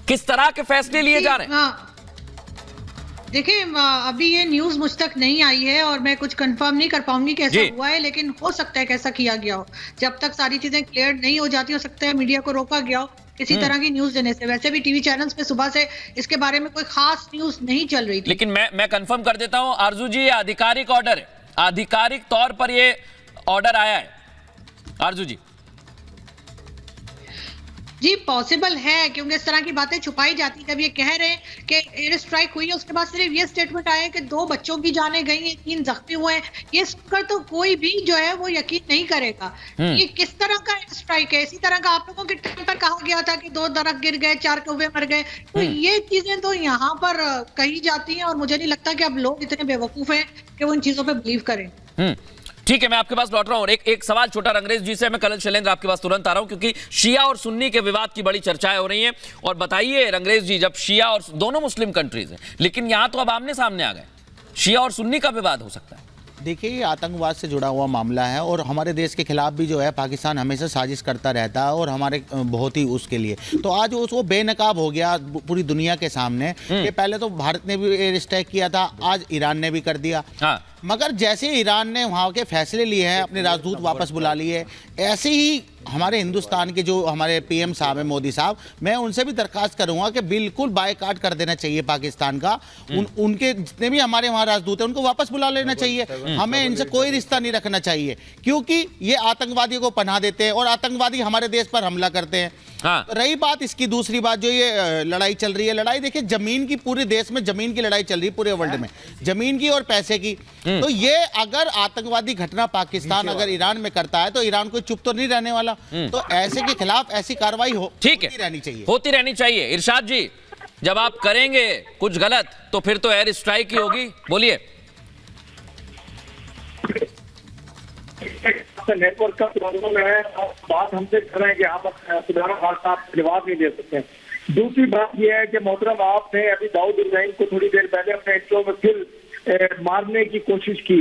किस तरह के फैसले लिए जा रहे हैं? हाँ, देखिए अभी ये न्यूज मुझ तक नहीं आई है और मैं कुछ कंफर्म नहीं कर पाऊंगी कि ऐसा हुआ है, लेकिन हो सकता है कि ऐसा किया गया हो। जब तक सारी चीजें क्लियर नहीं हो जाती, हो सकता है मीडिया को रोका गया हो किसी तरह की न्यूज देने से। वैसे भी टीवी चैनल्स पे सुबह से इसके बारे में कोई खास न्यूज नहीं चल रही थी। लेकिन मैं कंफर्म कर देता हूं आरजू जी, ये आधिकारिक ऑर्डर है, आधिकारिक तौर पर ये ऑर्डर आया है आरजू जी। जी पॉसिबल है, क्योंकि इस तरह की बातें छुपाई जाती। जब ये कह रहे हैं कि एयर स्ट्राइक हुई है, उसके बाद सिर्फ ये स्टेटमेंट आया है कि 2 बच्चों की जानें गई हैं, 3 जख्मी हुए हैं। ये सुनकर तो कोई भी जो है वो यकीन नहीं करेगा। ये किस तरह का एयर स्ट्राइक है? इसी तरह का आप लोगों के टाइम पर कहा गया था कि 2 दरख्त गिर गए, 4 कौवे मर गए। तो ये चीजें तो यहाँ पर कही जाती हैं और मुझे नहीं लगता कि अब लोग इतने बेवकूफ हैं कि वो इन चीजों पर बिलीव करें। ठीक है, मैं आपके पास लौट रहा हूं और एक सवाल छोटा रंगरेज जी से। मैं कलश शैलेंद्र आपके पास तुरंत आ रहा हूं, क्योंकि शिया और सुन्नी के विवाद की बड़ी चर्चाएं हो रही हैं। और बताइए रंगरेज जी, जब शिया और दोनों मुस्लिम कंट्रीज हैं, लेकिन यहां तो अब आमने सामने आ गए, शिया और सुन्नी का विवाद हो सकता है। देखिए, ये आतंकवाद से जुड़ा हुआ मामला है और हमारे देश के खिलाफ भी जो है पाकिस्तान हमेशा साजिश करता रहता है और हमारे बहुत ही उसके लिए तो आज उसको बेनकाब हो गया पूरी दुनिया के सामने कि पहले तो भारत ने भी एयर स्ट्राइक किया था, आज ईरान ने भी कर दिया। हाँ। मगर जैसे ईरान ने वहाँ के फैसले लिए हैं, अपने राजदूत वापस बुला लिए, ऐसे ही हमारे हिंदुस्तान के जो हमारे पीएम साहब हैं, मोदी साहब, मैं उनसे भी दरखास्त करूंगा कि बिल्कुल बायकॉट कर देना चाहिए पाकिस्तान का। उनके जितने भी हमारे वहाँ राजदूत हैं उनको वापस बुला लेना चाहिए। हमें इनसे कोई रिश्ता नहीं रखना चाहिए, क्योंकि ये आतंकवादियों को पनाह देते हैं और आतंकवादी हमारे देश पर हमला करते हैं। हाँ। रही बात इसकी दूसरी बात, जो ये लड़ाई चल रही है, लड़ाई देखिए जमीन की, पूरे देश में जमीन की लड़ाई चल रही है, पूरे वर्ल्ड में जमीन की और पैसे की। तो ये अगर आतंकवादी घटना पाकिस्तान अगर ईरान में करता है तो ईरान को चुप तो नहीं रहने वाला। तो ऐसे के खिलाफ ऐसी कार्रवाई ठीक है, होती रहनी चाहिए। इरशाद जी, जब आप करेंगे कुछ गलत तो फिर तो एयर स्ट्राइक ही होगी। बोलिए। नेटवर्क का प्रॉब्लम है, बात हमसे कर रहे हैं कि आप सुधारा वार्ता आप जवाब नहीं दे सकते। दूसरी बात यह है कि मोहतरम, आपने अभी दाऊद इब्राहिम को थोड़ी देर पहले अपने इंट्रो में फिर मारने की कोशिश की।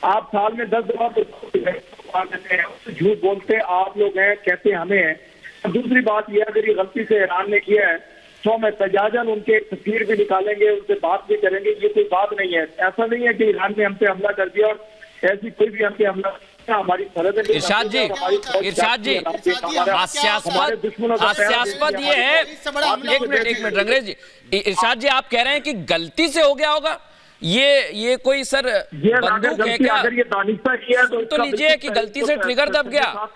आप साल में 10 दफा तो झूठ बोलते आप लोग हैं, कहते हमें हैं। दूसरी बात यह, अगर ये गलती से ईरान ने किया है तो हम एहतजाजन उनके तस्वीर भी निकालेंगे, उनसे बात भी करेंगे। ये कोई बात नहीं है। ऐसा नहीं है कि ईरान ने हम पे हमला कर दिया और ऐसी कोई भी हम पे हमला। हमारी इरशाद जी, हास्यास्पद ये है। एक मिनट रंगरेज जी, इरशाद जी, आप कह रहे हैं कि गलती से हो गया होगा। ये कोई सर बंदूक है क्या? अगर ये दानिशा किया तो लीजिए कि गलती से ट्रिगर दब गया।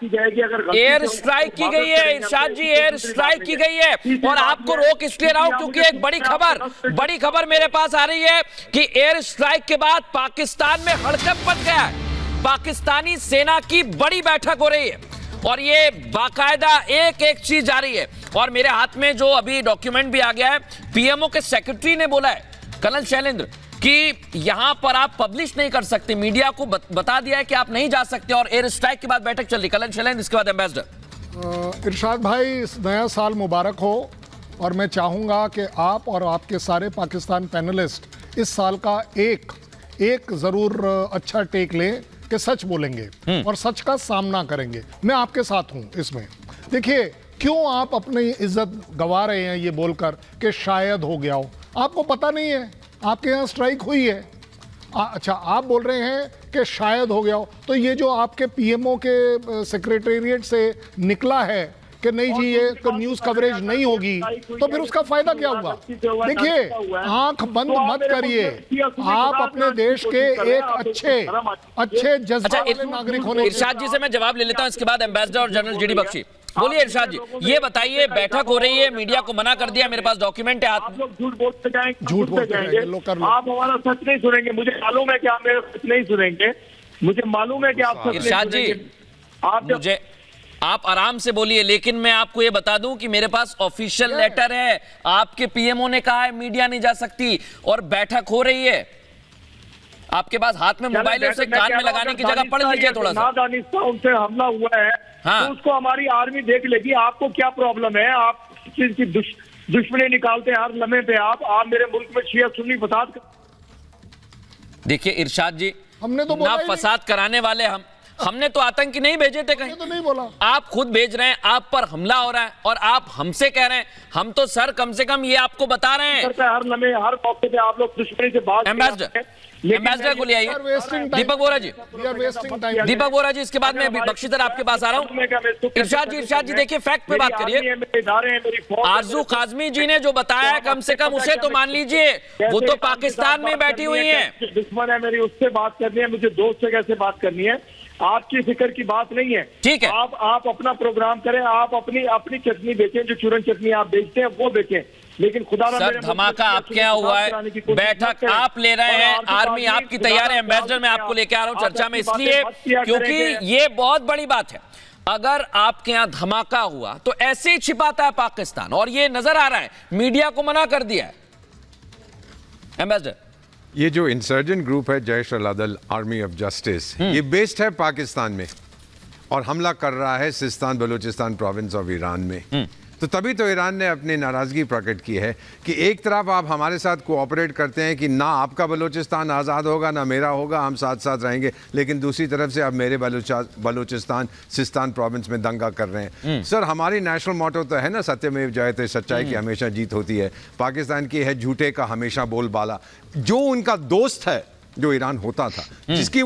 एयर स्ट्राइक की गई है इरशाद जी, एयर स्ट्राइक की गई है। और आपको रोक इसलिए रहा हूं क्योंकि एक बड़ी खबर मेरे पास आ रही है कि एयर स्ट्राइक के बाद पाकिस्तान में हड़कंप मच गया है। पाकिस्तानी सेना की बड़ी बैठक हो रही है और ये बाकायदा एक चीज जारी है। और मेरे हाथ में जो अभी डॉक्यूमेंट भी आ गया है, पीएमओ के सेक्रेटरी ने बोला है, कलश शैलेंद्र, कि यहां पर आप पब्लिश नहीं कर सकते, मीडिया को बता दिया है कि आप नहीं जा सकते। और एयर स्ट्राइक के बाद बैठक चल रही। कलश शैलेंद्र, इसके बाद एम्बेसडर। इरशाद भाई, इस नया साल मुबारक हो और मैं चाहूंगा कि आप और आपके सारे पाकिस्तान पैनलिस्ट इस साल का एक जरूर अच्छा टेक लें कि सच बोलेंगे और सच का सामना करेंगे। मैं आपके साथ हूं इसमें। देखिए, क्यों आप अपनी इज्जत गंवा रहे हैं ये बोलकर कि शायद हो गया हो? आपको पता नहीं है, आपके यहाँ स्ट्राइक हुई है। अच्छा, आप बोल रहे हैं कि शायद हो गया हो। तो ये जो आपके पीएमओ के सेक्रेटेरिएट से निकला है कि नहीं जी ये न्यूज कवरेज नहीं होगी, तो फिर उसका फायदा क्या हुआ? देखिए, आंख बंद मत करिए। आप अपने देश के एक अच्छे जज्बात वाले नागरिक होने। इरशाद जी से मैं जवाब ले लेता हूं, इसके बाद एम्बेसडर और जनरल जीडी बख्शी। बोलिए इरशाद जी, ये बताइए, बैठक हो रही है, मीडिया को मना कर दिया, मेरे पास डॉक्यूमेंट है। आप लोग झूठ बोलते जाएंगे, आप हमारा सच नहीं सुनेंगे। मुझे मालूम है कि आप मेरा सच नहीं सुनेंगे, मुझे मालूम है कि आप सच इरशाद जी, मुझे आप आराम से बोलिए, लेकिन मैं आपको ये बता दूं कि मेरे पास ऑफिशियल लेटर है। आपके पीएमओ ने कहा है मीडिया नहीं जा सकती और बैठक हो रही है। आपके पास हाथ में मोबाइल है, उसे कान में लगाने की जगह पढ़ लीजिए थोड़ा सा। दानिशा उनसे हमला हुआ है, हाँ। तो उसको हमारी आर्मी देख लेगी। आपको क्या प्रॉब्लम है? आप चीज की दुश्मनी निकालते हैं हर लम्हे पे। आप मेरे मुल्क में शिया सुन्नी फसाद। देखिए इरशाद जी, हमने तो ना फसाद कराने वाले हमने तो आतंकी नहीं भेजे थे कहीं। ये तो नहीं बोला। आप खुद भेज रहे हैं, आप पर हमला हो रहा है और आप हमसे कह रहे हैं। हम तो सर कम से कम ये आपको बता रहे हैं। हर लम्हे हर मौके पे आप लोग दुश्मनी से बात एम्बेसडर को ले आइए। दीपक बोरा जी, दीपक बोरा जी, इसके बाद मैं बख्शीधर आपके पास आ रहा हूं। इरशाद जी देखिए फैक्ट पे बात करिए। आरजू काजमी जी ने जो बताया है कम से कम उसे तो मान लीजिए, वो तो पाकिस्तान में बैठी हुई है। दुश्मन है मेरी, उससे बात करनी है मुझे, दोस्त से कैसे बात करनी है, आपकी फिक्र की बात नहीं है। ठीक है, आप अपना प्रोग्राम करें, आप अपनी चटनी बेचें, जो चूरन चटनी आप बेचते हैं वो बेचें, लेकिन खुदा सर धमाका आपके यहाँ हुआ है, बैठक आप ले रहे हैं, आर्मी आपकी तैयार है। एम्बेसडर मैं आपको लेके आ रहा हूं चर्चा में इसलिए क्योंकि ये बहुत बड़ी बात है। अगर आपके यहाँ धमाका हुआ तो ऐसे ही छिपाता है पाकिस्तान, और ये नजर आ रहा है, मीडिया को मना कर दिया है। एम्बेसडर, ये जो इंसर्जेंट ग्रुप है जैश अल-अदल आर्मी ऑफ जस्टिस, ये बेस्ड है पाकिस्तान में और हमला कर रहा है Sistan Balochistan province of Iran में। तो तभी तो ईरान ने अपनी नाराजगी प्रकट की है कि एक तरफ आप हमारे साथ कोऑपरेट करते हैं कि ना आपका बलूचिस्तान आज़ाद होगा ना मेरा होगा, हम साथ साथ रहेंगे, लेकिन दूसरी तरफ से आप मेरे बलूचिस्तान सिस्तान प्रोविंस में दंगा कर रहे हैं। सर हमारी नेशनल मोटो तो है ना, सत्यमेव जयते, सच्चाई की हमेशा जीत होती है। पाकिस्तान की है झूठे का हमेशा बोलबाला। जो उनका दोस्त है जो ईरान होता था, जिसकी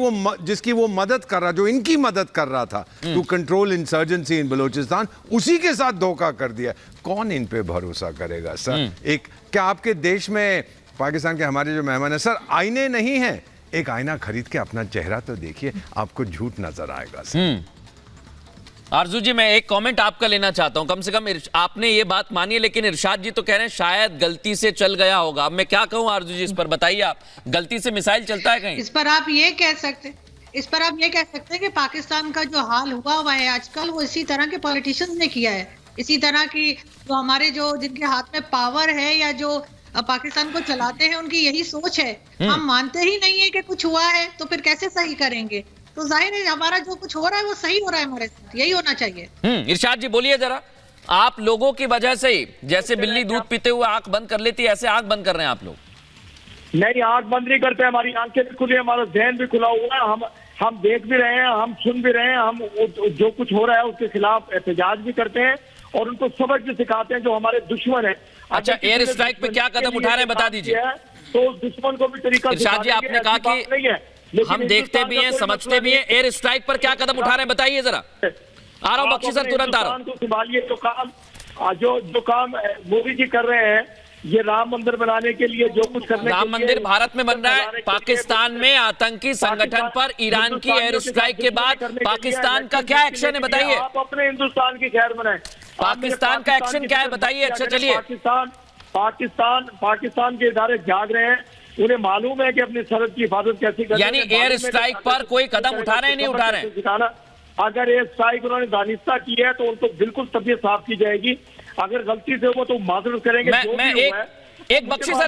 वो मदद कर रहा, जो इनकी मदद कर रहा था टू कंट्रोल इंसर्जेंसी इन बलूचिस्तान, उसी के साथ धोखा कर दिया। कौन इन पे भरोसा करेगा सर? क्या आपके देश में पाकिस्तान के हमारे जो मेहमान है सर, आईने नहीं हैं? एक आईना खरीद के अपना चेहरा तो देखिए, आपको झूठ नजर आएगा सर। आरजू जी, मैं एक कमेंट आपका लेना चाहता हूं। कम से कम आपने ये बात मानी है, लेकिन इरशाद जी तो कह रहे हैं शायद गलती से चल गया होगा। अब मैं क्या कहूं आरजू जी, इस पर बताइए आप। गलती से मिसाइल चलता है कहीं? इस पर आप ये कह सकते हैं कि पाकिस्तान का जो हाल हुआ है आजकल, वो इसी तरह के पॉलिटिशियंस ने किया है। इसी तरह की जो हमारे जिनके हाथ में पावर है या जो पाकिस्तान को चलाते हैं, उनकी यही सोच है। हम मानते ही नहीं है कि कुछ हुआ है तो फिर कैसे सही करेंगे? तो जाहिर है हमारा जो कुछ हो रहा है वो सही हो रहा है, हमारे साथ यही होना चाहिए। इरशाद जी बोलिए जरा। आप लोगों की वजह से ही, जैसे बिल्ली दूध पीते हुए आंख बंद कर लेती है, ऐसे आंख बंद कर रहे हैं आप लोग। नहीं, आंख बंद नहीं करते, हमारी आंखें भी खुली, हमारा जहन भी खुला हुआ है। हम देख भी रहे हैं, हम सुन भी रहे हैं, हम जो कुछ हो रहा है उसके खिलाफ एहतजाज भी करते हैं और उनको सबक भी सिखाते हैं जो हमारे दुश्मन है। अच्छा, एयर स्ट्राइक पे क्या कदम उठा रहे हैं बता दीजिए। तो दुश्मन को भी तरीका इरशाद जी, आपने कहा कि हम देखते भी हैं, समझते भी हैं, एयर स्ट्राइक पर क्या कदम उठा रहे हैं बताइए जरा। आ रहा हूं बख्शी सर, तुरंत आ रहा हूं। संभालिए। जो काम मोदी जी कर रहे हैं, ये राम मंदिर बनाने के लिए जो कुछ करने, राम मंदिर भारत में बन रहा है। पाकिस्तान में आतंकी संगठन पर ईरान की एयर स्ट्राइक के बाद पाकिस्तान का क्या एक्शन है बताइए? आप अपने हिंदुस्तान की खैर बनाएं। पाकिस्तान का एक्शन क्या है बताइए? अच्छा चलिए, पाकिस्तान के इदारे जाग रहे हैं, उन्हें मालूम है कि अपनी सरहद की हिफाजत कैसे करनी है। यानी एयर स्ट्राइक पर कोई कदम उठा रहे हैं नहीं उठा रहे हैं? अगर एयर स्ट्राइक उन्होंने दानिस्ता की है तो उनको बिल्कुल तबीयत साफ की जाएगी। अगर गलती से वो तो माजरत करेंगे। मैं एक बख्शी सर